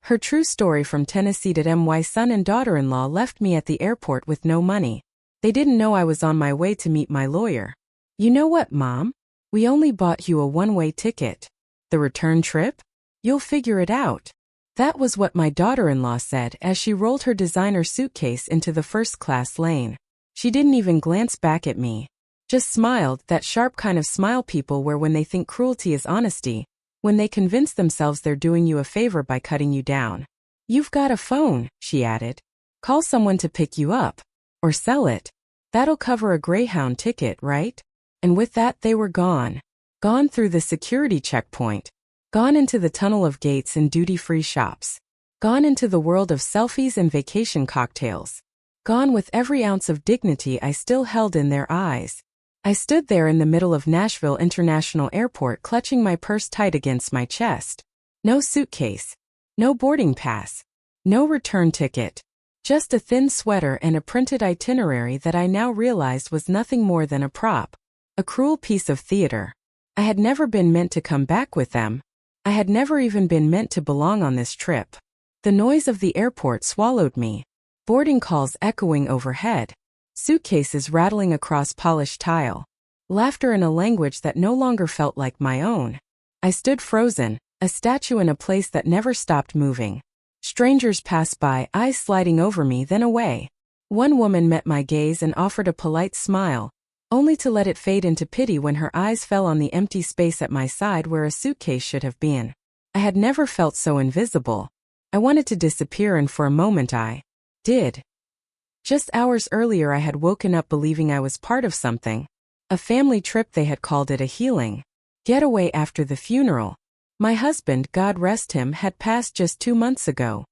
Her true story from Tennessee. My son and daughter-in-law left me at the airport with no money. They didn't know I was on my way to meet my lawyer. You know what, Mom? We only bought you a one-way ticket. The return trip? You'll figure it out. That was what my daughter-in-law said as she rolled her designer suitcase into the first-class lane. She didn't even glance back at me. Just smiled, that sharp kind of smile people wear when they think cruelty is honesty, when they convince themselves they're doing you a favor by cutting you down. You've got a phone, she added. Call someone to pick you up. Or sell it. That'll cover a Greyhound ticket, right? And with that they were gone. Gone through the security checkpoint. Gone into the tunnel of gates and duty-free shops. Gone into the world of selfies and vacation cocktails. Gone with every ounce of dignity I still held in their eyes. I stood there in the middle of Nashville International Airport clutching my purse tight against my chest. No suitcase. No boarding pass. No return ticket. Just a thin sweater and a printed itinerary that I now realized was nothing more than a prop. A cruel piece of theater. I had never been meant to come back with them. I had never even been meant to belong on this trip. The noise of the airport swallowed me. Boarding calls echoing overhead. Suitcases rattling across polished tile. Laughter in a language that no longer felt like my own. I stood frozen, a statue in a place that never stopped moving. Strangers passed by, eyes sliding over me then away. One woman met my gaze and offered a polite smile, only to let it fade into pity when her eyes fell on the empty space at my side where a suitcase should have been. I had never felt so invisible. I wanted to disappear, and for a moment I did. Just hours earlier I had woken up believing I was part of something. A family trip, they had called it, a healing getaway after the funeral. My husband, God rest him, had passed just 2 months ago.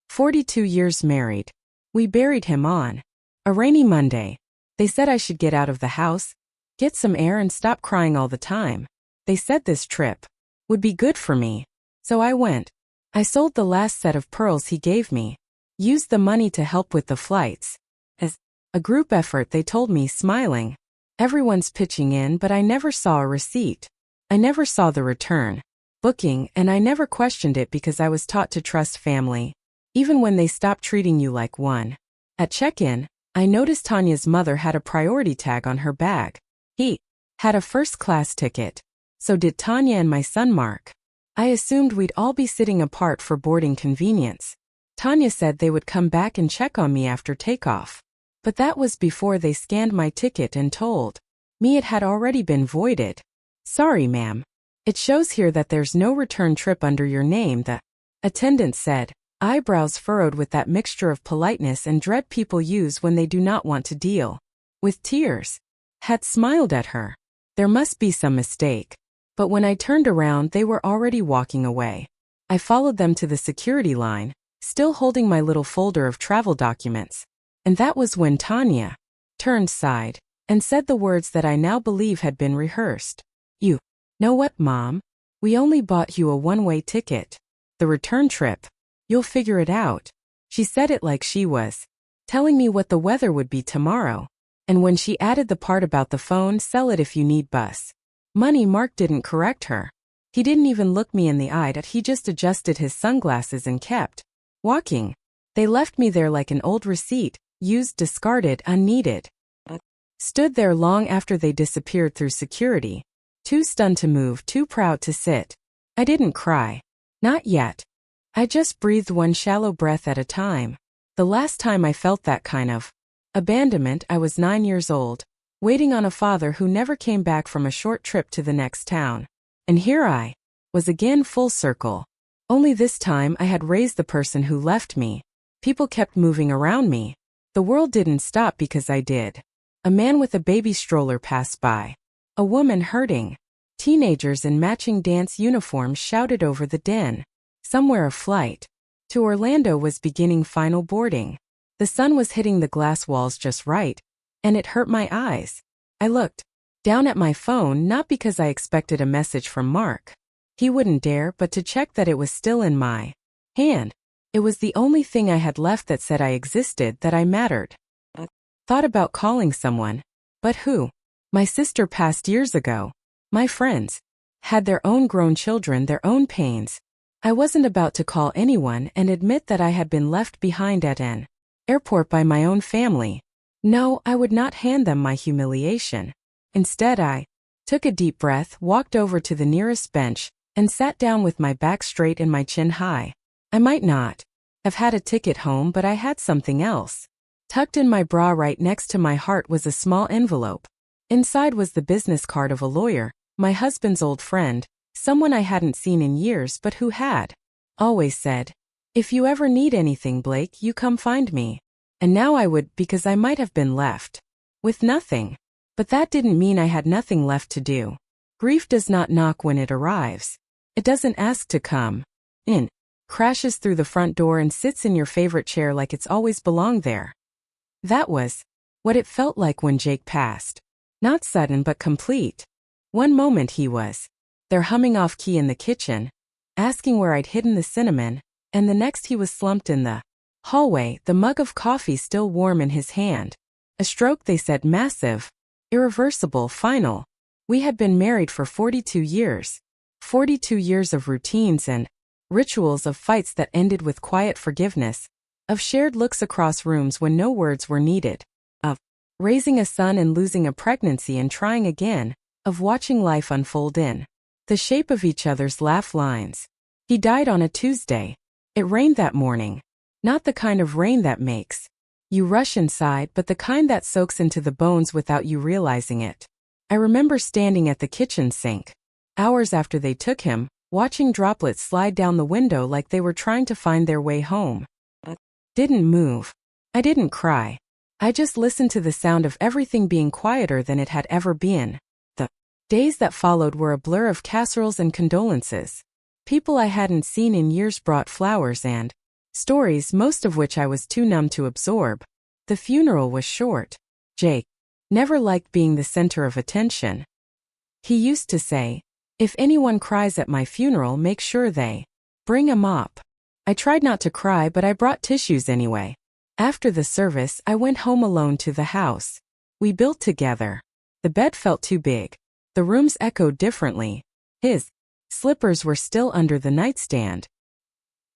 42 years married. We buried him on a rainy Monday. They said I should get out of the house, get some air and stop crying all the time. They said this trip would be good for me. So I went. I sold the last set of pearls he gave me. Used the money to help with the flights. As a group effort, they told me, smiling. Everyone's pitching in, but I never saw a receipt. I never saw the return booking, and I never questioned it because I was taught to trust family, even when they stopped treating you like one. At check-in, I noticed Tanya's mother had a priority tag on her bag. He had a first-class ticket. So did Tanya and my son Mark. I assumed we'd all be sitting apart for boarding convenience. Tanya said they would come back and check on me after takeoff. But that was before they scanned my ticket and told me it had already been voided. Sorry, ma'am. It shows here that there's no return trip under your name, the attendant said, eyebrows furrowed with that mixture of politeness and dread people use when they do not want to deal with tears. Had smiled at her. There must be some mistake. But when I turned around, they were already walking away. I followed them to the security line, still holding my little folder of travel documents. And that was when Tanya turned, sighed, and said the words that I now believe had been rehearsed. You know what, Mom? We only bought you a one-way ticket. The return trip. You'll figure it out. She said it like she was telling me what the weather would be tomorrow. And when she added the part about the phone, sell it if you need bus money, Mark didn't correct her. He didn't even look me in the eye. He just adjusted his sunglasses and kept walking. They left me there like an old receipt, used, discarded, unneeded. Stood there long after they disappeared through security. Too stunned to move, too proud to sit. I didn't cry. Not yet. I just breathed one shallow breath at a time. The last time I felt that kind of abandonment, I was 9 years old, waiting on a father who never came back from a short trip to the next town. And here I was again, full circle. Only this time I had raised the person who left me. People kept moving around me. The world didn't stop because I did. A man with a baby stroller passed by. A woman hurting. Teenagers in matching dance uniforms shouted over the din. Somewhere a flight to Orlando was beginning, final boarding. The sun was hitting the glass walls just right, and it hurt my eyes. I looked down at my phone, not because I expected a message from Mark. He wouldn't dare, but to check that it was still in my hand. It was the only thing I had left that said I existed, that I mattered. Thought about calling someone. But who? My sister passed years ago. My friends had their own grown children, their own pains. I wasn't about to call anyone and admit that I had been left behind at an airport by my own family. No, I would not hand them my humiliation. Instead, I took a deep breath, walked over to the nearest bench, and sat down with my back straight and my chin high. I might not have had a ticket home, but I had something else. Tucked in my bra right next to my heart was a small envelope. Inside was the business card of a lawyer, my husband's old friend, someone I hadn't seen in years but who had always said, "If you ever need anything, Blake, you come find me." And now I would, because I might have been left with nothing. But that didn't mean I had nothing left to do. Grief does not knock when it arrives. It doesn't ask to come in, crashes through the front door and sits in your favorite chair like it's always belonged there. That was what it felt like when Jake passed. Not sudden but complete. One moment he was there humming off key in the kitchen, asking where I'd hidden the cinnamon, and the next he was slumped in the hallway, the mug of coffee still warm in his hand. A stroke, they said, massive, irreversible, final. We had been married for 42 years. 42 years of routines and rituals, of fights that ended with quiet forgiveness, of shared looks across rooms when no words were needed, of raising a son and losing a pregnancy and trying again, of watching life unfold in the shape of each other's laugh lines. He died on a Tuesday. It rained that morning. Not the kind of rain that makes you rush inside, but the kind that soaks into the bones without you realizing it. I remember standing at the kitchen sink, hours after they took him, watching droplets slide down the window like they were trying to find their way home. I didn't move. I didn't cry. I just listened to the sound of everything being quieter than it had ever been. The days that followed were a blur of casseroles and condolences. People I hadn't seen in years brought flowers and stories, most of which I was too numb to absorb. The funeral was short. Jake never liked being the center of attention. He used to say, "If anyone cries at my funeral, make sure they bring a mop." I tried not to cry, but I brought tissues anyway. After the service, I went home alone to the house we built together. The bed felt too big. The rooms echoed differently. His slippers were still under the nightstand.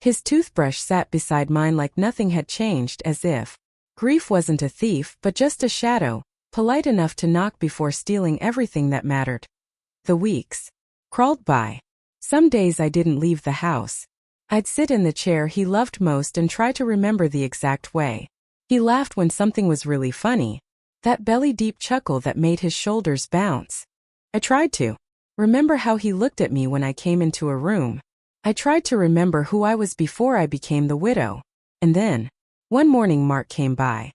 His toothbrush sat beside mine like nothing had changed, as if grief wasn't a thief but just a shadow, polite enough to knock before stealing everything that mattered. The weeks crawled by. Some days I didn't leave the house. I'd sit in the chair he loved most and try to remember the exact way he laughed when something was really funny, that belly-deep chuckle that made his shoulders bounce. I tried to remember how he looked at me when I came into a room. I tried to remember who I was before I became the widow. And then, one morning Mark came by.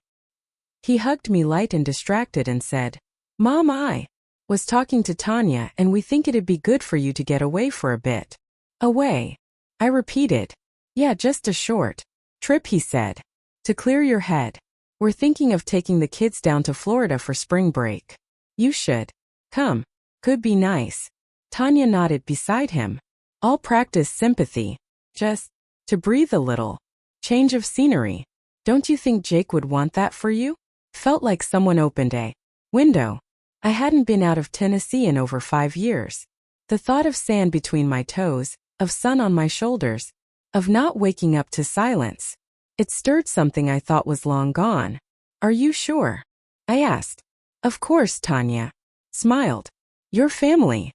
He hugged me light and distracted and said, "Mom, I was talking to Tanya and we think it'd be good for you to get away for a bit." Away? I repeated. "Yeah, just a short trip," he said. "To clear your head. We're thinking of taking the kids down to Florida for spring break. You should come. Could be nice." Tanya nodded beside him. "I'll practice sympathy. Just to breathe a little. Change of scenery. Don't you think Jake would want that for you?" Felt like someone opened a window. I hadn't been out of Tennessee in over 5 years. The thought of sand between my toes, of sun on my shoulders, of not waking up to silence. It stirred something I thought was long gone. "Are you sure?" I asked. "Of course," Tanya smiled. "Your family."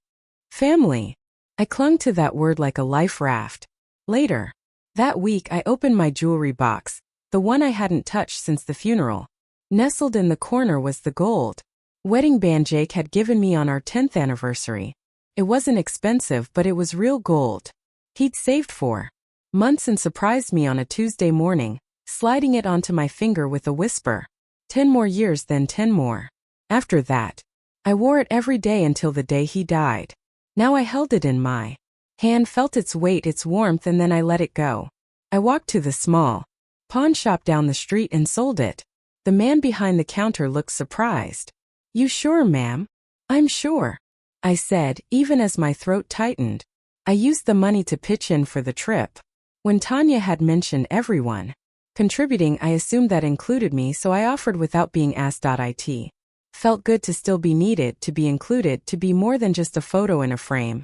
Family. I clung to that word like a life raft. Later that week I opened my jewelry box, the one I hadn't touched since the funeral. Nestled in the corner was the gold wedding band Jake had given me on our 10th anniversary. It wasn't expensive, but it was real gold he'd saved for months and surprised me on a Tuesday morning, sliding it onto my finger with a whisper. 10 more years, then 10 more. After that, I wore it every day until the day he died. Now I held it in my hand, felt its weight, its warmth, and then I let it go. I walked to the small pawn shop down the street and sold it. The man behind the counter looked surprised. "You sure, ma'am?" "I'm sure," I said, even as my throat tightened. I used the money to pitch in for the trip. When Tanya had mentioned everyone contributing, I assumed that included me, so I offered without being asked. It felt good to still be needed, to be included, to be more than just a photo in a frame.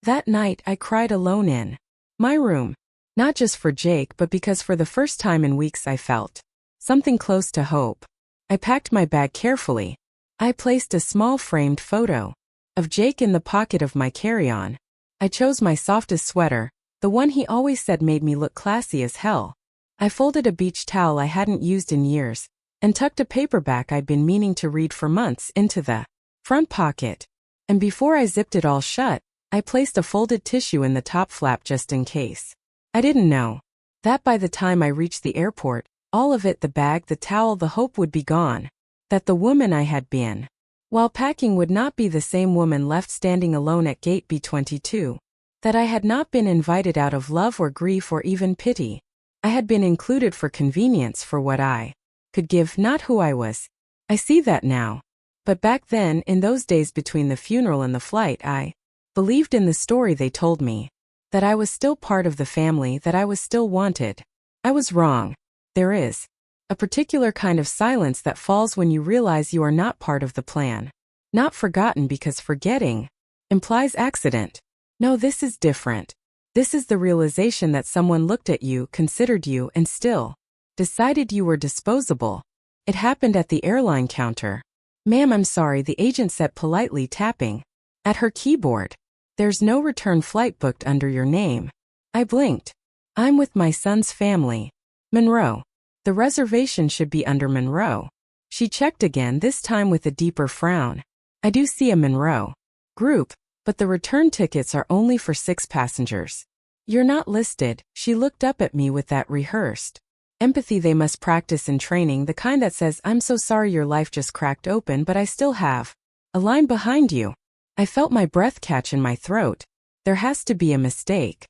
That night I cried alone in My room. Not just for Jake, but because for the first time in weeks I felt something close to hope. I packed my bag carefully. I placed a small framed photo of Jake in the pocket of my carry-on. I chose my softest sweater, the one he always said made me look classy as hell. I folded a beach towel I hadn't used in years and tucked a paperback I'd been meaning to read for months into the front pocket. And before I zipped it all shut, I placed a folded tissue in the top flap just in case. I didn't know that by the time I reached the airport, all of it, the bag, the towel, the hope, would be gone. That the woman I had been while packing would not be the same woman left standing alone at gate B22. That I had not been invited out of love or grief or even pity. I had been included for convenience, for what I could give, not who I was. I see that now. But back then, in those days between the funeral and the flight, I believed in the story they told me. That I was still part of the family, that I was still wanted. I was wrong. There is a particular kind of silence that falls when you realize you are not part of the plan. Not forgotten, because forgetting implies accident. No, this is different. This is the realization that someone looked at you, considered you, and still decided you were disposable. It happened at the airline counter. "Ma'am, I'm sorry," the agent said politely, tapping at her keyboard. "There's no return flight booked under your name." I blinked. "I'm with my son's family. Monroe. The reservation should be under Monroe." She checked again, this time with a deeper frown. "I do see a Monroe group, but the return tickets are only for 6 passengers. You're not listed." She looked up at me with that rehearsed empathy they must practice in training, the kind that says, "I'm so sorry your life just cracked open, but I still have a line behind you." I felt my breath catch in my throat. There has to be a mistake.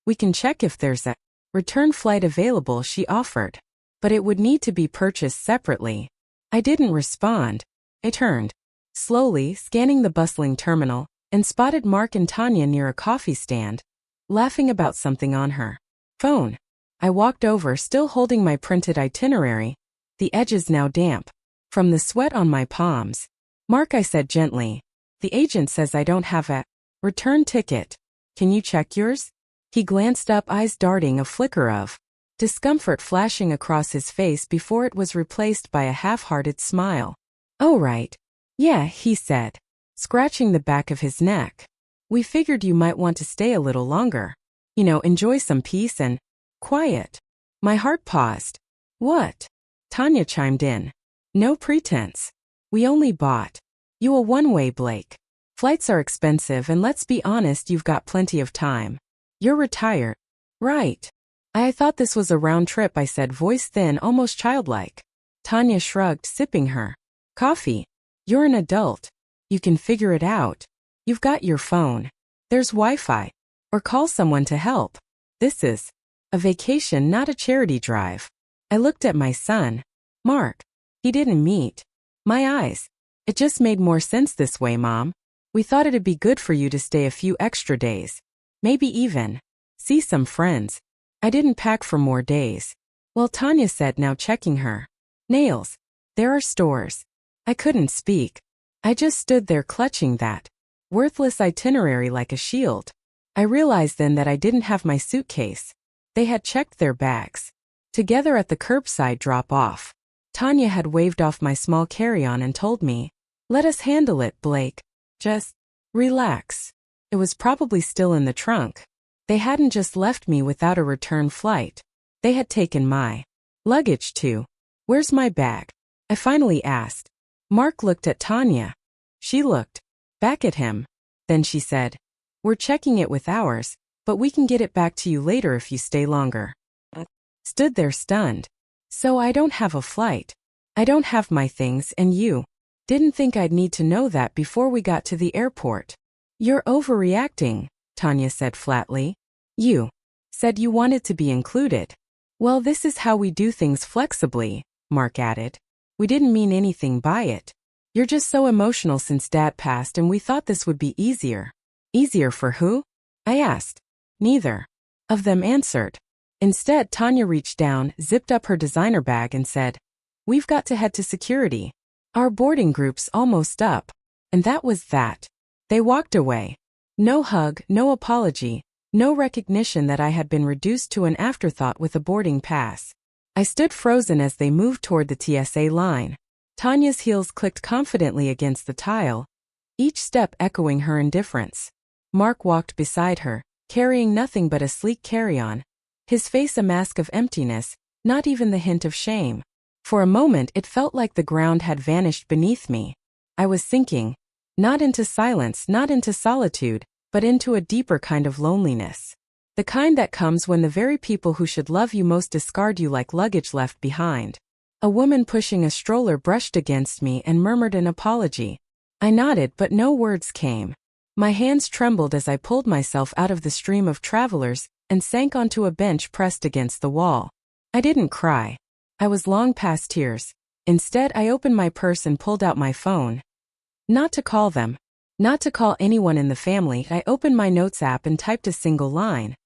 "We can check if there's a return flight available," she offered. "But it would need to be purchased separately." I didn't respond. I turned slowly, scanning the bustling terminal, and spotted Mark and Tanya near a coffee stand, laughing about something on her phone. I walked over, still holding my printed itinerary, the edges now damp from the sweat on my palms. "Mark," I said gently, "the agent says I don't have a return ticket. Can you check yours?" He glanced up, eyes darting, a flicker of discomfort flashing across his face before it was replaced by a half-hearted smile. "Oh, right. Yeah," he said, scratching the back of his neck. "We figured you might want to stay a little longer. Enjoy some peace and quiet." My heart paused. "What?" Tanya chimed in. "No pretense. We only bought you a one-way, Blake. Flights are expensive, and let's be honest, you've got plenty of time. You're retired, right?" "I thought this was a round trip," I said, voice thin, almost childlike. Tanya shrugged, sipping her coffee. "You're an adult. You can figure it out. You've got your phone. There's Wi-Fi. Or call someone to help. This is a vacation, not a charity drive." I looked at my son. "Mark." He didn't meet my eyes. "It just made more sense this way, Mom. We thought it'd be good for you to stay a few extra days. Maybe even see some friends." I didn't pack for more days. "Well," Tanya said, now checking her nails, "there are stores." I couldn't speak. I just stood there clutching that worthless itinerary like a shield. I realized then that I didn't have my suitcase. They had checked their bags together at the curbside drop-off. Tanya had waved off my small carry-on and told me, "Let us handle it, Blake. Just relax." It was probably still in the trunk. They hadn't just left me without a return flight. They had taken my luggage too. "Where's my bag?" I finally asked. Mark looked at Tanya. She looked back at him. Then she said, "We're checking it with ours, but we can get it back to you later if you stay longer." I stood there stunned. "So I don't have a flight. I don't have my things, and you didn't think I'd need to know that before we got to the airport." "You're overreacting," Tanya said flatly. "You said you wanted to be included." "Well, this is how we do things flexibly," Mark added. "We didn't mean anything by it. You're just so emotional since Dad passed, and we thought this would be easier." "Easier for who?" I asked. Neither of them answered. Instead, Tanya reached down, zipped up her designer bag, and said, "We've got to head to security. Our boarding group's almost up." And that was that. They walked away. No hug, no apology, No recognition that I had been reduced to an afterthought with a boarding pass. I stood frozen as they moved toward the TSA line. Tanya's heels clicked confidently against the tile, each step echoing her indifference. Mark walked beside her, carrying nothing but a sleek carry-on, his face a mask of emptiness, not even the hint of shame. For a moment it felt like the ground had vanished beneath me. I was sinking, not into silence, not into solitude, but into a deeper kind of loneliness. The kind that comes when the very people who should love you most discard you like luggage left behind. A woman pushing a stroller brushed against me and murmured an apology. I nodded, but no words came. My hands trembled as I pulled myself out of the stream of travelers and sank onto a bench pressed against the wall. I didn't cry. I was long past tears. Instead, I opened my purse and pulled out my phone. Not to call them. Not to call anyone in the family. I opened my notes app and typed a single line.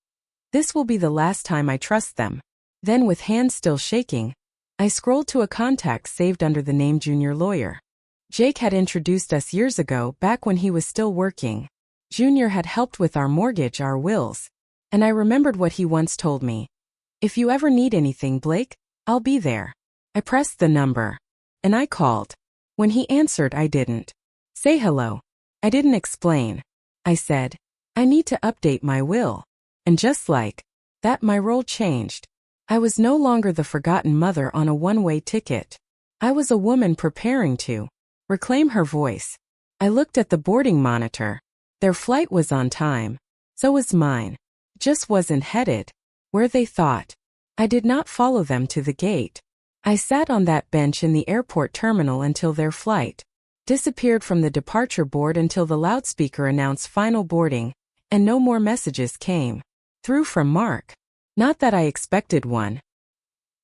This will be the last time I trust them. Then, with hands still shaking, I scrolled to a contact saved under the name Junior Lawyer. Jake had introduced us years ago, back when he was still working. Junior had helped with our mortgage, our wills. And I remembered what he once told me. If you ever need anything, Blake, I'll be there. I pressed the number. And I called. When he answered, I didn't say hello. I didn't explain. I said, I need to update my will. And just like that, my role changed. I was no longer the forgotten mother on a one-way ticket. I was a woman preparing to reclaim her voice. I looked at the boarding monitor. Their flight was on time. So was mine. Just wasn't headed where they thought. I did not follow them to the gate. I sat on that bench in the airport terminal until their flight disappeared from the departure board, until the loudspeaker announced final boarding, and no more messages came through from Mark. Not that I expected one.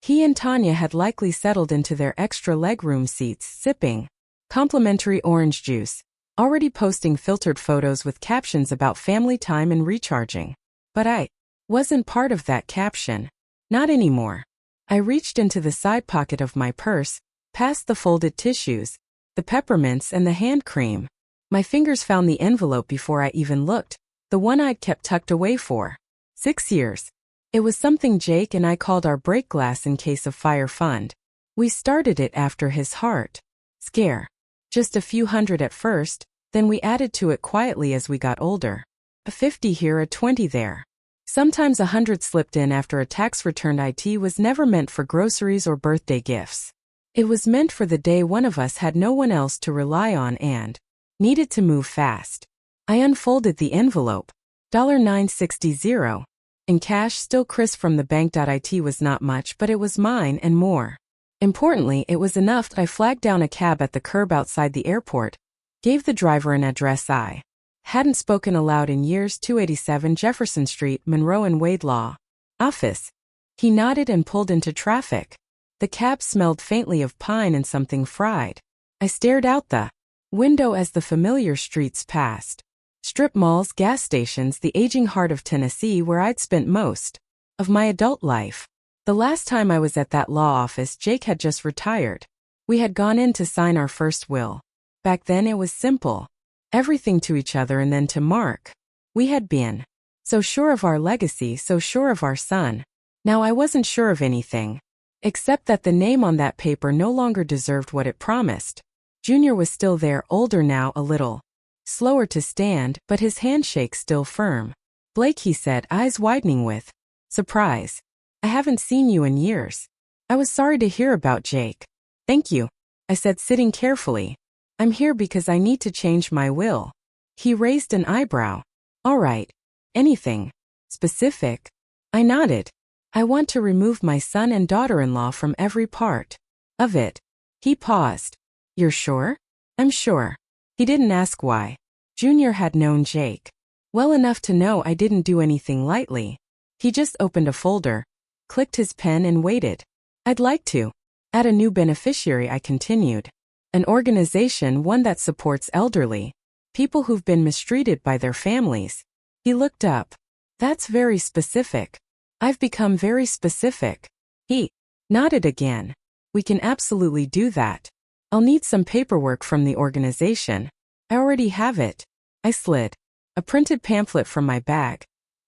He and Tanya had likely settled into their extra legroom seats, sipping complimentary orange juice, already posting filtered photos with captions about family time and recharging. But I wasn't part of that caption. Not anymore. I reached into the side pocket of my purse, past the folded tissues, the peppermints and the hand cream. My fingers found the envelope before I even looked, the one I'd kept tucked away for 6 years. It was something Jake and I called our break glass in case of fire fund. We started it after his heart scare. Just a few hundred at first, then we added to it quietly as we got older. A 50 here, a 20 there. Sometimes 100 slipped in after a tax return. IT was never meant for groceries or birthday gifts. It was meant for the day one of us had no one else to rely on and needed to move fast. I unfolded the envelope. $960. In cash, still crisp from the bank. It was not much, but it was mine and more. Importantly, it was enough that I flagged down a cab at the curb outside the airport, gave the driver an address I hadn't spoken aloud in years. 287 Jefferson Street, Monroe and Wade Law Office. He nodded and pulled into traffic. The cab smelled faintly of pine and something fried. I stared out the window as the familiar streets passed. Strip malls, gas stations, the aging heart of Tennessee where I'd spent most of my adult life. The last time I was at that law office, Jake had just retired. We had gone in to sign our first will. Back then it was simple. Everything to each other and then to Mark. We had been so sure of our legacy, so sure of our son. Now I wasn't sure of anything, except that the name on that paper no longer deserved what it promised. Junior was still there, older now, a little slower to stand, but his handshake still firm. Blake, he said, eyes widening with surprise. I haven't seen you in years. I was sorry to hear about Jake. Thank you, I said, sitting carefully. I'm here because I need to change my will. He raised an eyebrow. All right. Anything specific? I nodded. I want to remove my son and daughter-in-law from every part of it. He paused. You're sure? I'm sure. He didn't ask why. Junior had known Jake well enough to know I didn't do anything lightly. He just opened a folder, clicked his pen and waited. I'd like to add a new beneficiary, I continued. An organization, one that supports elderly people who've been mistreated by their families. He looked up. That's very specific. I've become very specific. He nodded again. We can absolutely do that. I'll need some paperwork from the organization. I already have it. I slid a printed pamphlet from my bag.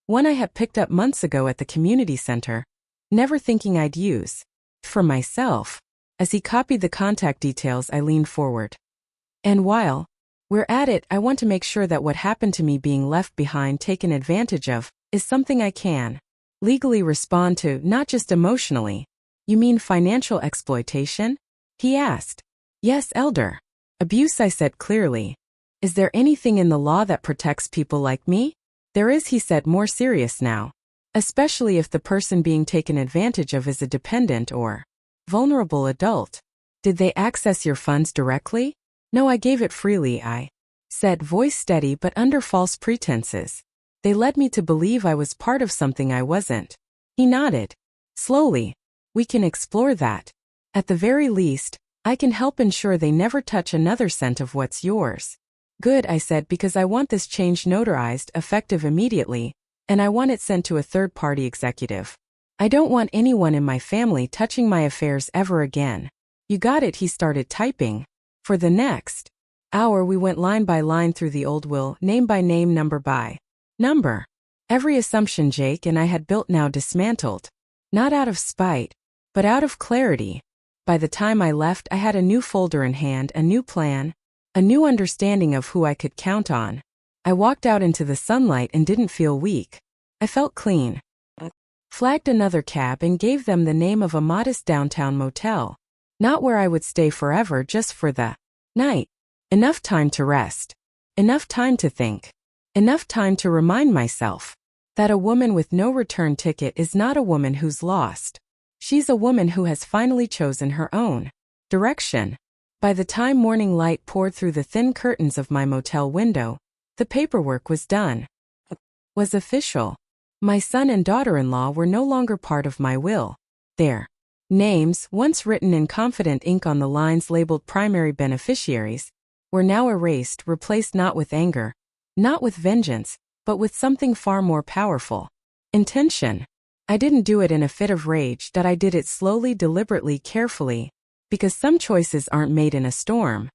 One I had picked up months ago at the community center, never thinking I'd use. For myself. As he copied the contact details, I leaned forward. And while we're at it, I want to make sure that what happened to me being left behind, taken advantage of, is something I can legally respond to, not just emotionally. You mean financial exploitation? He asked. Yes, Elder. Abuse, I said clearly. Is there anything in the law that protects people like me? There is, he said, more serious now. Especially if the person being taken advantage of is a dependent or vulnerable adult. Did they access your funds directly? No, I gave it freely, I said, voice steady but under false pretenses. They led me to believe I was part of something I wasn't. He nodded. Slowly. We can explore that. At the very least, I can help ensure they never touch another cent of what's yours. Good, I said, because I want this change notarized, effective immediately, and I want it sent to a third-party executive. I don't want anyone in my family touching my affairs ever again. You got it, he started typing. For the next hour we went line by line through the old will, name by name, number by number. Every assumption Jake and I had built now dismantled. Not out of spite, but out of clarity. By the time I left, I had a new folder in hand, a new plan, a new understanding of who I could count on. I walked out into the sunlight and didn't feel weak. I felt clean. Flagged another cab and gave them the name of a modest downtown motel. Not where I would stay forever, just for the night. Enough time to rest. Enough time to think. Enough time to remind myself that a woman with no return ticket is not a woman who's lost. She's a woman who has finally chosen her own direction. By the time morning light poured through the thin curtains of my motel window, the paperwork was done. Was official. My son and daughter-in-law were no longer part of my will. Their names, once written in confident ink on the lines labeled primary beneficiaries, were now erased, replaced not with anger, not with vengeance, but with something far more powerful. Intention. I didn't do it in a fit of rage, that I did it slowly, deliberately, carefully, because some choices aren't made in a storm.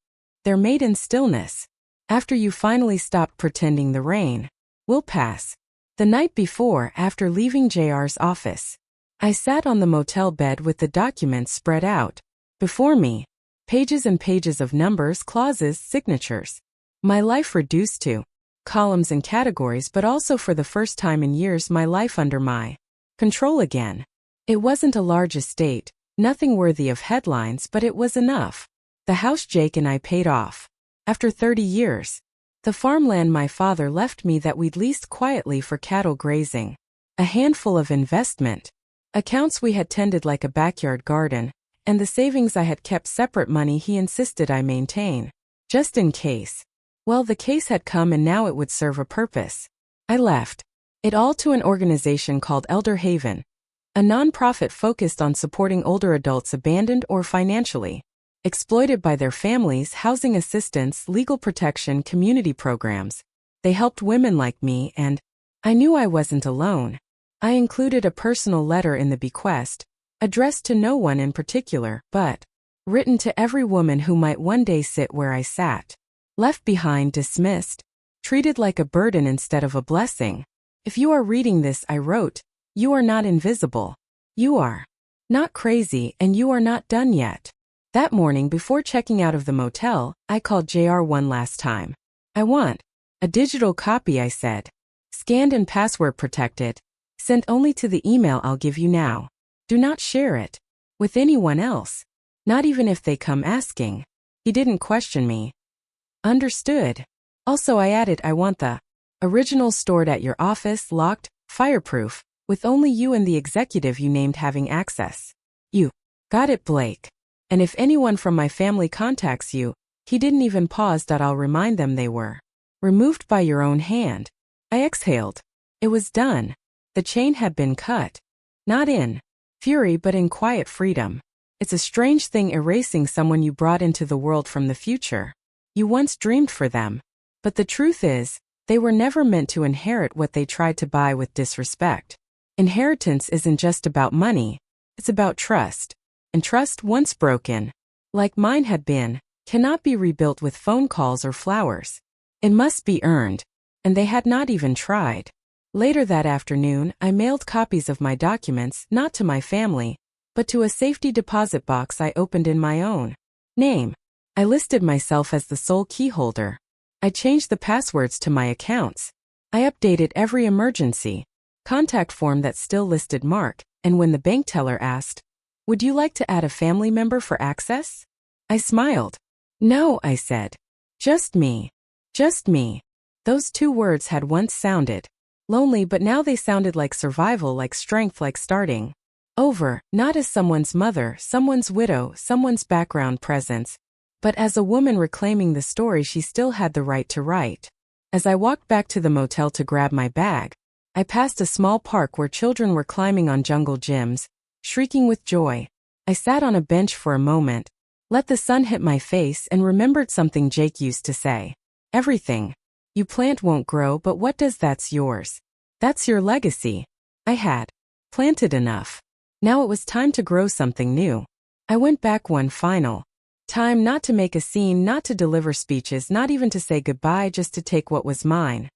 They're made in stillness. After you finally stop pretending the rain will pass. The night before, after leaving JR's office, I sat on the motel bed with the documents spread out before me. Pages and pages of numbers, clauses, signatures. My life reduced to columns and categories, but also for the first time in years my life under my control again. It wasn't a large estate, nothing worthy of headlines, but it was enough. The house Jake and I paid off. After 30 years. The farmland my father left me that we'd leased quietly for cattle grazing. A handful of investment accounts we had tended like a backyard garden, and the savings I had kept separate, money he insisted I maintain. Just in case. Well, the case had come and now it would serve a purpose. I left it all to an organization called Elder Haven, a non-profit focused on supporting older adults abandoned or financially exploited by their families, housing assistance, legal protection, community programs. They helped women like me, and I knew I wasn't alone. I included a personal letter in the bequest, addressed to no one in particular, but written to every woman who might one day sit where I sat. Left behind, dismissed, treated like a burden instead of a blessing. If you are reading this, I wrote, you are not invisible. You are not crazy, and you are not done yet. That morning, before checking out of the motel, I called JR one last time. I want a digital copy, I said. Scanned and password protected. Sent only to the email I'll give you now. Do not share it with anyone else. Not even if they come asking. He didn't question me. Understood. Also, I added, I want the original stored at your office, locked, fireproof, with only you and the executive you named having access. You got it, Blake. And if anyone from my family contacts you, he didn't even pause, that I'll remind them they were removed by your own hand. I exhaled. It was done. The chain had been cut. Not in fury, but in quiet freedom. It's a strange thing, erasing someone you brought into the world from the future. You once dreamed for them. But the truth is, they were never meant to inherit what they tried to buy with disrespect. Inheritance isn't just about money. It's about trust. And trust, once broken, like mine had been, cannot be rebuilt with phone calls or flowers. It must be earned. And they had not even tried. Later that afternoon, I mailed copies of my documents not to my family, but to a safety deposit box I opened in my own name. I listed myself as the sole key holder. I changed the passwords to my accounts. I updated every emergency contact form that still listed Mark, and when the bank teller asked, "Would you like to add a family member for access?" I smiled. "No," I said. "Just me. Just me." Those 2 words had once sounded lonely, but now they sounded like survival, like strength, like starting over, not as someone's mother, someone's widow, someone's background presence, but as a woman reclaiming the story she still had the right to write. As I walked back to the motel to grab my bag, I passed a small park where children were climbing on jungle gyms, shrieking with joy. I sat on a bench for a moment, let the sun hit my face, and remembered something Jake used to say. Everything you plant won't grow, but what does that's yours. That's your legacy. I had planted enough. Now it was time to grow something new. I went back one final time, not to make a scene, not to deliver speeches, not even to say goodbye, just to take what was mine.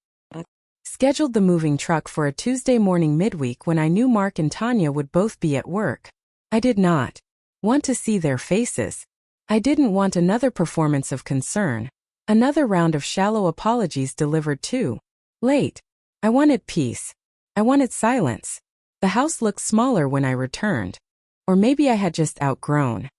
Scheduled the moving truck for a Tuesday morning midweek when I knew Mark and Tanya would both be at work. I did not want to see their faces. I didn't want another performance of concern, another round of shallow apologies delivered too late. I wanted peace. I wanted silence. The house looked smaller when I returned. Or maybe I had just outgrown.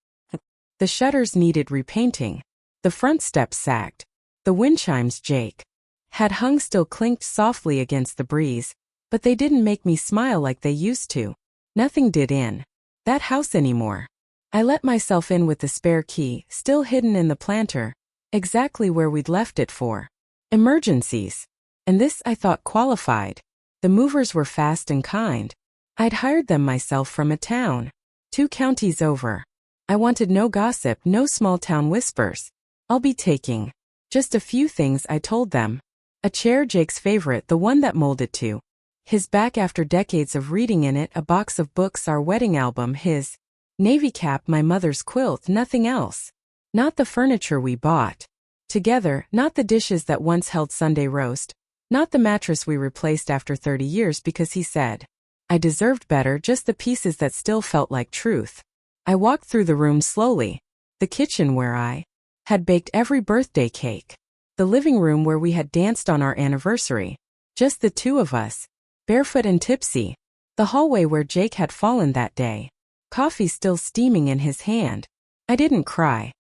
The shutters needed repainting. The front steps sagged. The wind chimes Jake had hung still clinked softly against the breeze, but they didn't make me smile like they used to. Nothing did in that house anymore. I let myself in with the spare key, still hidden in the planter, exactly where we'd left it for emergencies. And this, I thought, qualified. The movers were fast and kind. I'd hired them myself from a town 2 counties over. I wanted no gossip, no small-town whispers. "I'll be taking just a few things," I told them. A chair, Jake's favorite, the one that molded to his back after decades of reading in it, a box of books, our wedding album, his navy cap, my mother's quilt, nothing else. Not the furniture we bought together, not the dishes that once held Sunday roast, not the mattress we replaced after 30 years because he said I deserved better, just the pieces that still felt like truth. I walked through the room slowly. The kitchen where I had baked every birthday cake. The living room where we had danced on our anniversary. Just the 2 of us, barefoot and tipsy. The hallway where Jake had fallen that day. Coffee still steaming in his hand. I didn't cry.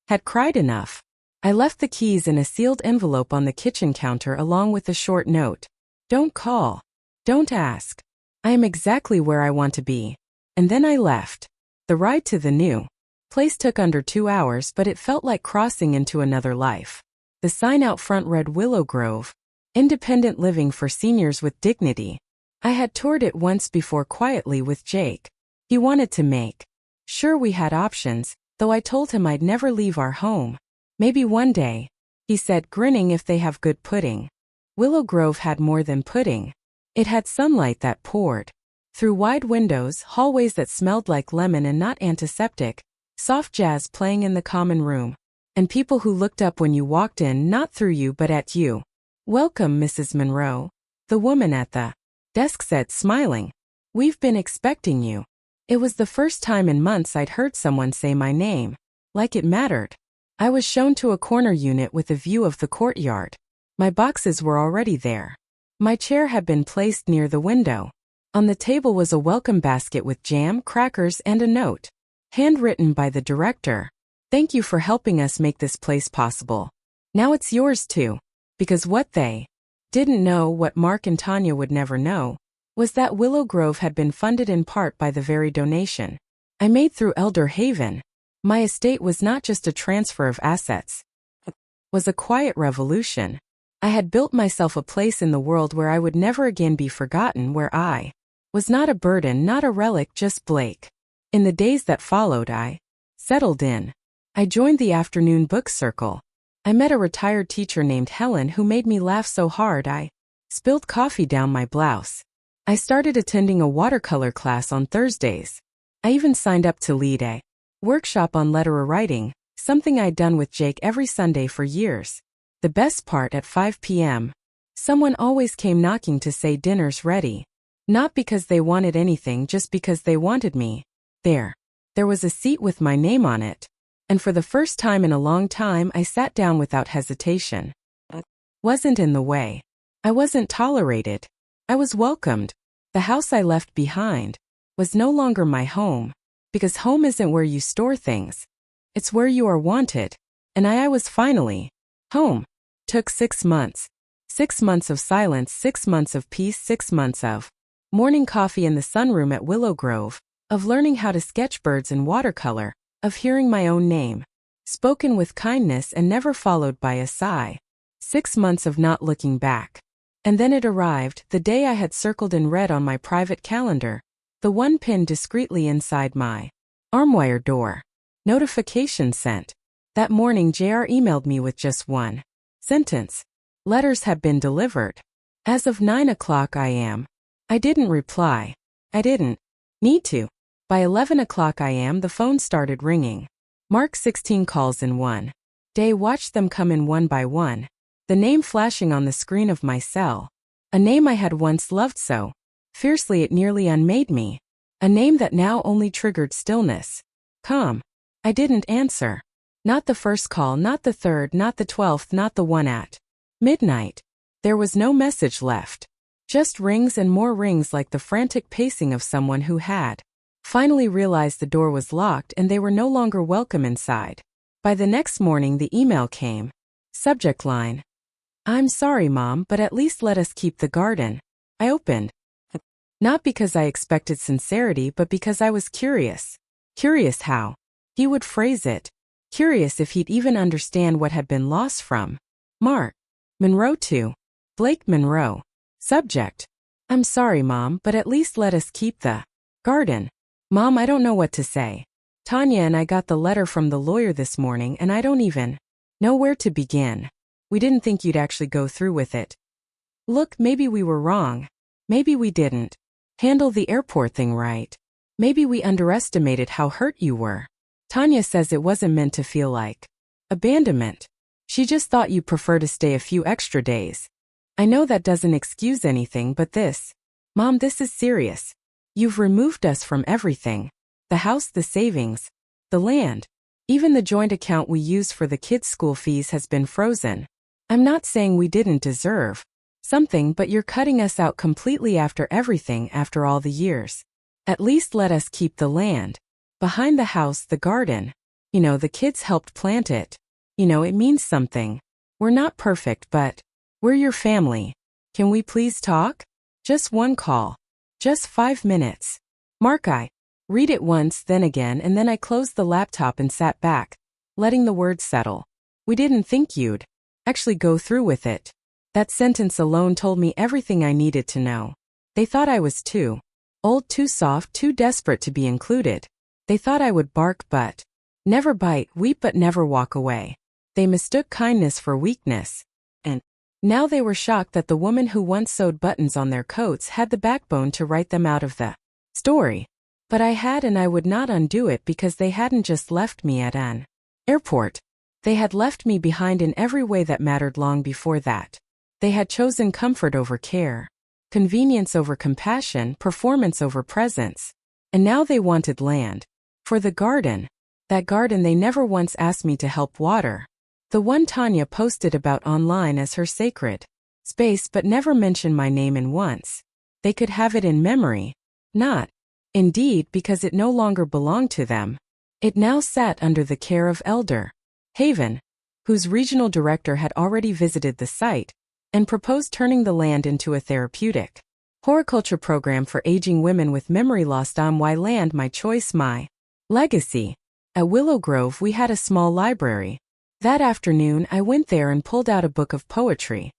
Had cried enough. I left the keys in a sealed envelope on the kitchen counter along with a short note. "Don't call. Don't ask. I am exactly where I want to be." And then I left. The ride to the new place took under 2 hours, but it felt like crossing into another life. The sign out front read Willow Grove, independent living for seniors with dignity. I had toured it once before quietly with Jake. He wanted to make sure we had options, though I told him I'd never leave our home. "Maybe one day," he said, grinning, "if they have good pudding." Willow Grove had more than pudding. It had sunlight that poured through wide windows, hallways that smelled like lemon and not antiseptic, soft jazz playing in the common room, and people who looked up when you walked in, not through you but at you. "Welcome, Mrs. Monroe," the woman at the desk said, smiling. "We've been expecting you." It was the first time in months I'd heard someone say my name, like it mattered. I was shown to a corner unit with a view of the courtyard. My boxes were already there. My chair had been placed near the window. On the table was a welcome basket with jam, crackers, and a note, handwritten by the director. "Thank you for helping us make this place possible. Now it's yours too." Because what they didn't know, what Mark and Tanya would never know, was that Willow Grove had been funded in part by the very donation I made through Elder Haven. My estate was not just a transfer of assets. It was a quiet revolution. I had built myself a place in the world where I would never again be forgotten, where I was not a burden, not a relic, just Blake. In the days that followed, I settled in. I joined the afternoon book circle. I met a retired teacher named Helen who made me laugh so hard I spilled coffee down my blouse. I started attending a watercolor class on Thursdays. I even signed up to lead a workshop on letter writing, something I'd done with Jake every Sunday for years. The best part, at 5 p.m., Someone always came knocking to say dinner's ready. Not because they wanted anything, just because they wanted me. There was a seat with my name on it. And for the first time in a long time, I sat down without hesitation. Wasn't in the way. I wasn't tolerated. I was welcomed. The house I left behind was no longer my home, because home isn't where you store things. It's where you are wanted. And I was finally home. Took 6 months. 6 months of silence, 6 months of peace, 6 months of morning coffee in the sunroom at Willow Grove, of learning how to sketch birds in watercolor, of hearing my own name spoken with kindness and never followed by a sigh. 6 months of not looking back. And then it arrived, the day I had circled in red on my private calendar, the one pinned discreetly inside my armwire door. Notification sent. That morning JR emailed me with just one sentence. Letters have been delivered. As of 9 o'clock I didn't reply. I didn't need to. By 11 o'clock the phone started ringing. Mark 16 calls in one day, watched them come in one by one. The name flashing on the screen of my cell. A name I had once loved so fiercely it nearly unmade me. A name that now only triggered stillness. Calm. I didn't answer. Not the first call, not the third, not the 12th, not the one at midnight. There was no message left. Just rings and more rings, like the frantic pacing of someone who had finally realized the door was locked and they were no longer welcome inside. By the next morning the email came. Subject line: I'm sorry, Mom, but at least let us keep the garden. I opened. Not because I expected sincerity, but because I was curious. Curious how he would phrase it. Curious if he'd even understand what had been lost from Mark Monroe to Blake Monroe. Subject: I'm sorry, Mom, but at least let us keep the garden. Mom, I don't know what to say. Tanya and I got the letter from the lawyer this morning and I don't even know where to begin. We didn't think you'd actually go through with it. Look, maybe we were wrong. Maybe we didn't handle the airport thing right. Maybe we underestimated how hurt you were. Tanya says it wasn't meant to feel like abandonment. She just thought you'd prefer to stay a few extra days. I know that doesn't excuse anything, but this, Mom, this is serious. You've removed us from everything. The house, the savings, the land. Even the joint account we used for the kids' school fees has been frozen. I'm not saying we didn't deserve something, but you're cutting us out completely after everything, after all the years. At least let us keep the land. Behind the house, the garden. You know, the kids helped plant it. You know, it means something. We're not perfect, but we're your family. Can we please talk? Just one call. Just 5 minutes. Mark, I read it once, then again, and then I closed the laptop and sat back, letting the words settle. We didn't think you'd actually go through with it. That sentence alone told me everything I needed to know. They thought I was too old, too soft, too desperate to be included. They thought I would bark but never bite, weep but never walk away. They mistook kindness for weakness. And now they were shocked that the woman who once sewed buttons on their coats had the backbone to write them out of the story. But I had, and I would not undo it, because they hadn't just left me at an airport. They had left me behind in every way that mattered long before that. They had chosen comfort over care, convenience over compassion, performance over presence. And now they wanted land. For the garden. That garden they never once asked me to help water. The one Tanya posted about online as her sacred space, but never mentioned my name in once. They could have it in memory. Not, indeed, because it no longer belonged to them. It now sat under the care of Elder Haven, whose regional director had already visited the site and proposed turning the land into a therapeutic horticulture program for aging women with memory loss. My land, my choice, my legacy. At Willow Grove we had a small library. That afternoon I went there and pulled out a book of poetry.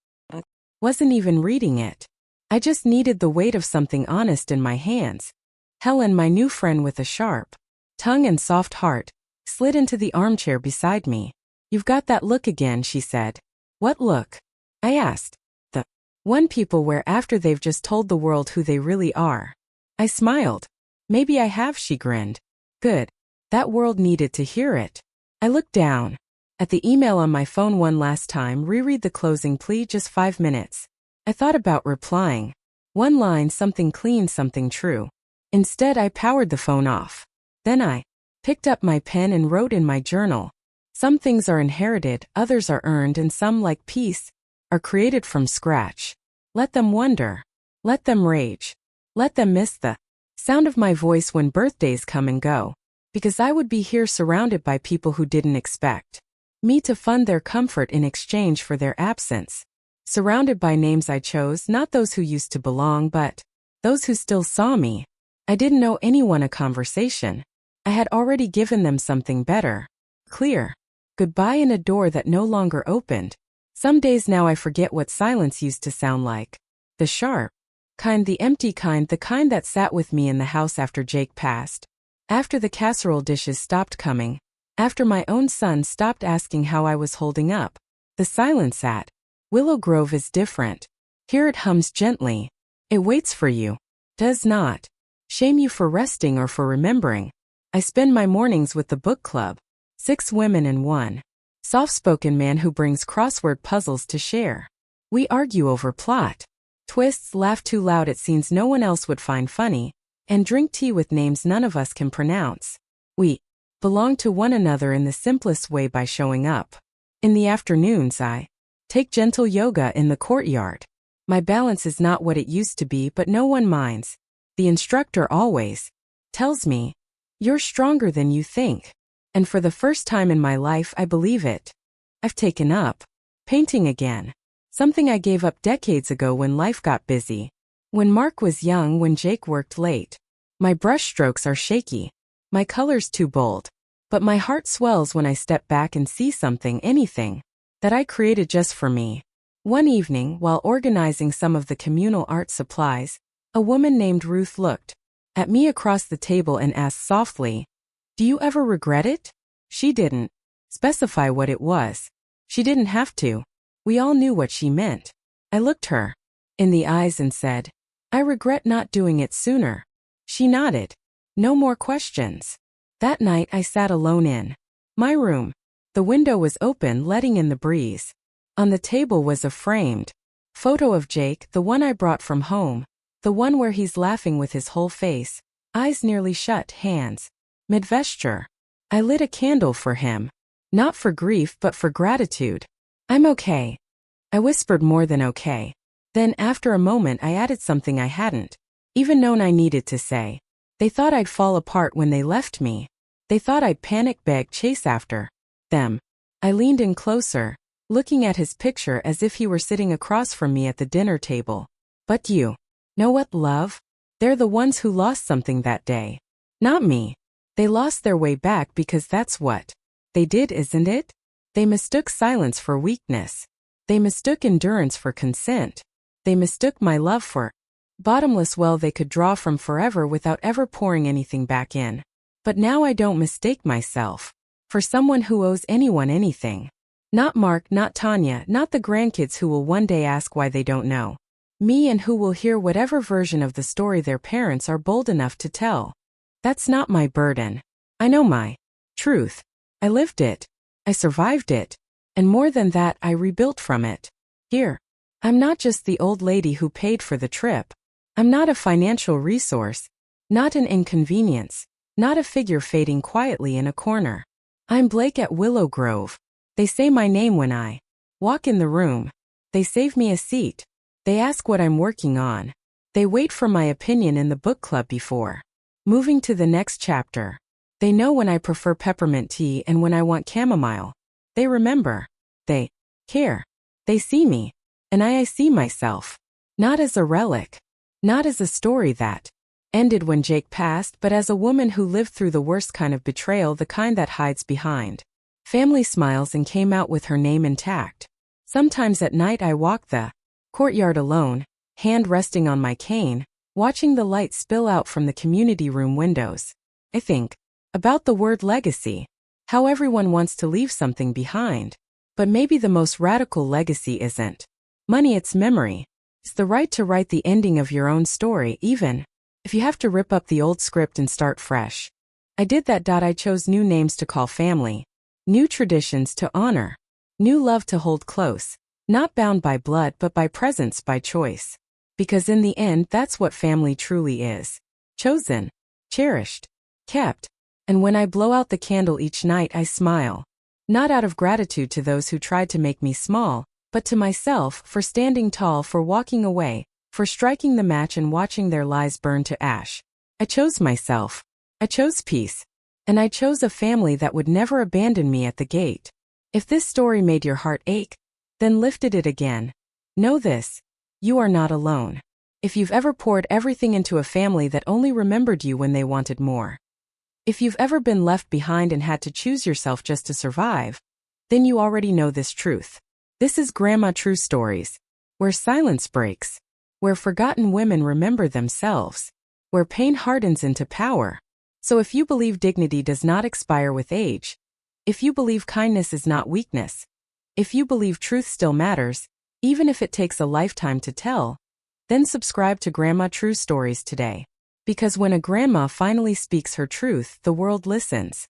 Wasn't even reading it. I just needed the weight of something honest in my hands. Helen, my new friend with a sharp tongue and soft heart, slid into the armchair beside me. You've got that look again, she said. What look? I asked. The one people wear after they've just told the world who they really are. I smiled. Maybe I have, she grinned. Good. That world needed to hear it. I looked down at the email on my phone one last time. Reread the closing plea, just 5 minutes. I thought about replying. One line, something clean, something true. Instead, I powered the phone off. Then I picked up my pen and wrote in my journal. Some things are inherited, others are earned, and some, like peace, are created from scratch. Let them wonder. Let them rage. Let them miss the sound of my voice when birthdays come and go. Because I would be here surrounded by people who didn't expect me to fund their comfort in exchange for their absence. Surrounded by names I chose, not those who used to belong, but those who still saw me. I didn't know anyone a conversation. I had already given them something better. Clear. Goodbye in a door that no longer opened. Some days now I forget what silence used to sound like. The sharp kind, the empty kind, the kind that sat with me in the house after Jake passed. After the casserole dishes stopped coming. After my own son stopped asking how I was holding up. The silence at Willow Grove is different. Here it hums gently. It waits for you. Does not shame you for resting or for remembering. I spend my mornings with the book club. 6 women and one soft-spoken man who brings crossword puzzles to share. We argue over plot twists, laugh too loud at scenes no one else would find funny, and drink tea with names none of us can pronounce. We belong to one another in the simplest way by showing up. In the afternoons I take gentle yoga in the courtyard. My balance is not what it used to be, but no one minds. The instructor always tells me, "You're stronger than you think." And for the first time in my life I believe it. I've taken up painting again. Something I gave up decades ago when life got busy. When Mark was young, when Jake worked late. My brush strokes are shaky. My colors too bold. But my heart swells when I step back and see something, anything, that I created just for me. One evening, while organizing some of the communal art supplies, a woman named Ruth looked at me across the table and asked softly, "Do you ever regret it?" She didn't specify what it was. She didn't have to. We all knew what she meant. I looked her in the eyes and said, "I regret not doing it sooner." She nodded. No more questions. That night I sat alone in my room. The window was open, letting in the breeze. On the table was a framed photo of Jake, the one I brought from home. The one where he's laughing with his whole face, eyes nearly shut, hands mid-vesture. I lit a candle for him. Not for grief, but for gratitude. "I'm okay," I whispered, more than okay. Then, after a moment, I added something I hadn't even known I needed to say. They thought I'd fall apart when they left me. They thought I'd panic, beg, chase after them. I leaned in closer, looking at his picture as if he were sitting across from me at the dinner table. "But you know what, love? They're the ones who lost something that day. Not me. They lost their way back because that's what they did, isn't it? They mistook silence for weakness. They mistook endurance for consent. They mistook my love for bottomless well they could draw from forever without ever pouring anything back in. But now I don't mistake myself for someone who owes anyone anything. Not Mark, not Tanya, not the grandkids who will one day ask why they don't know me and who will hear whatever version of the story their parents are bold enough to tell. That's not my burden. I know my truth. I lived it. I survived it. And more than that, I rebuilt from it. Here. I'm not just the old lady who paid for the trip. I'm not a financial resource. Not an inconvenience. Not a figure fading quietly in a corner. I'm Blake at Willow Grove. They say my name when I walk in the room. They save me a seat. They ask what I'm working on. They wait for my opinion in the book club before moving to the next chapter. They know when I prefer peppermint tea and when I want chamomile. They remember. They care. They see me. And I see myself. Not as a relic. Not as a story that ended when Jake passed, but as a woman who lived through the worst kind of betrayal, the kind that hides behind family smiles and came out with her name intact. Sometimes at night I walk the courtyard alone, hand resting on my cane, watching the light spill out from the community room windows. I think about the word legacy. How everyone wants to leave something behind. But maybe the most radical legacy isn't money, it's memory. It's the right to write the ending of your own story, even if you have to rip up the old script and start fresh. I did that. I chose new names to call family, new traditions to honor, new love to hold close. Not bound by blood but by presence, by choice. Because in the end, that's what family truly is. Chosen, cherished, kept. And when I blow out the candle each night, I smile. Not out of gratitude to those who tried to make me small, but to myself for standing tall, for walking away, for striking the match and watching their lies burn to ash. I chose myself. I chose peace. And I chose a family that would never abandon me at the gate. If this story made your heart ache, then lifted it again. Know this: you are not alone. If you've ever poured everything into a family that only remembered you when they wanted more, if you've ever been left behind and had to choose yourself just to survive, then you already know this truth. This is Grandma True Stories, where silence breaks, where forgotten women remember themselves, where pain hardens into power. So if you believe dignity does not expire with age, if you believe kindness is not weakness, if you believe truth still matters, even if it takes a lifetime to tell, then subscribe to Grandma True Stories today. Because when a grandma finally speaks her truth, the world listens.